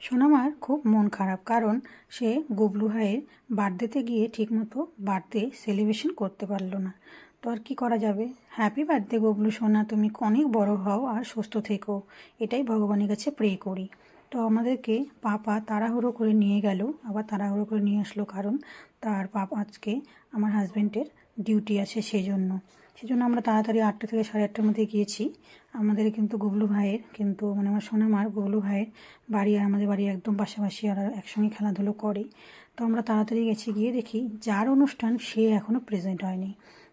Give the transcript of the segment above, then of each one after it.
সোনামার খুব মন খারাপ, কারণ সে গুবলু ভাইয়ের বার্থডেতে গিয়ে ঠিকমতো বার্থডে সেলিব্রেশন করতে পারলো না। তো আর কী করা যাবে। হ্যাপি বার্থডে গুবলু সোনা, তুমি অনেক বড় হও আর সুস্থ থেকো, এটাই ভগবানের কাছে প্রে করি। তো আমাদেরকে পাপা তাড়াহুড়ো করে নিয়ে গেল, আবার তাড়াহুড়ো করে নিয়ে আসলো, কারণ তার পাপা আজকে আমার হাজব্যান্ডের ডিউটি আছে, সেজন্য আমরা তাড়াতাড়ি 8টা থেকে 8:30টার মধ্যে গিয়েছি। আমাদের কিন্তু গুবলু ভাইয়ের কিন্তু আমার সোনামার গুবলু ভাইয়ের বাড়ি আর আমাদের বাড়ি একদম পাশাপাশি, আর একসঙ্গে খেলাধুলো করে। তো আমরা তাড়াতাড়ি গেছি, গিয়ে দেখি যার অনুষ্ঠান সে এখনও প্রেজেন্ট হয়নি।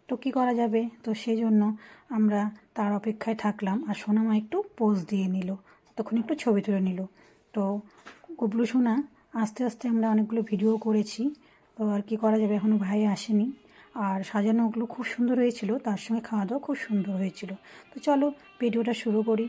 তো কী করা যাবে, তো সেই জন্য আমরা তার অপেক্ষায় থাকলাম। আর সোনামা একটু পোজ দিয়ে নিল, তখন একটু ছবি তুলে নিল। তো গুবলু সোনা আস্তে আস্তে আমরা অনেকগুলো ভিডিও করেছি। তো আর কি করা যাবে, এখনও ভাই আসেনি। আর সাজানোগুলো খুব সুন্দর হয়েছিল, তার সঙ্গে খাওয়া দাওয়া খুব সুন্দর হয়েছিল। তো চলো ভিডিওটা শুরু করি।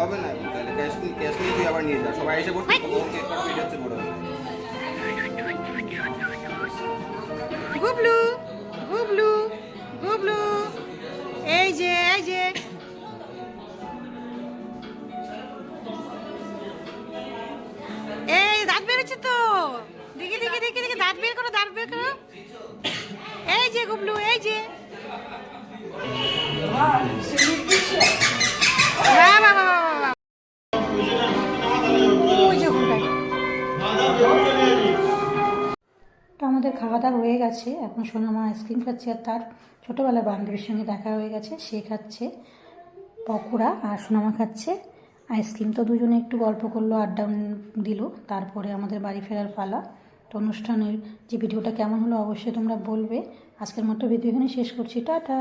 হবে না, তাহলে ক্যাশ নিয়ে তুই আবার নিয়ে যা, সবাই এসে বসে কেক কাটা ভিডিও হচ্ছে বড়। গুবলু গুবলু গুবলু, এই যে এই দাঁত বেরোচ্ছে তো, দেখি দাঁত বের করো এই যে গুবলু, এই যে তো আমাদের খাওয়া দাওয়া হয়ে গেছে। এখন সোনামা আইসক্রিম খাচ্ছে, আর তার ছোটোবেলার বান্ধবীর সঙ্গে দেখা হয়ে গেছে, সে খাচ্ছে পকোড়া আর সোনামা খাচ্ছে আইসক্রিম। তো দুজনে একটু গল্প করলো, আড্ডা দিল, তারপরে আমাদের বাড়ি ফেরার পালা। তো অনুষ্ঠানের যে ভিডিওটা কেমন হলো অবশ্যই তোমরা বলবে। আজকের মতো ভিডিও এখানে শেষ করছি, টাটা।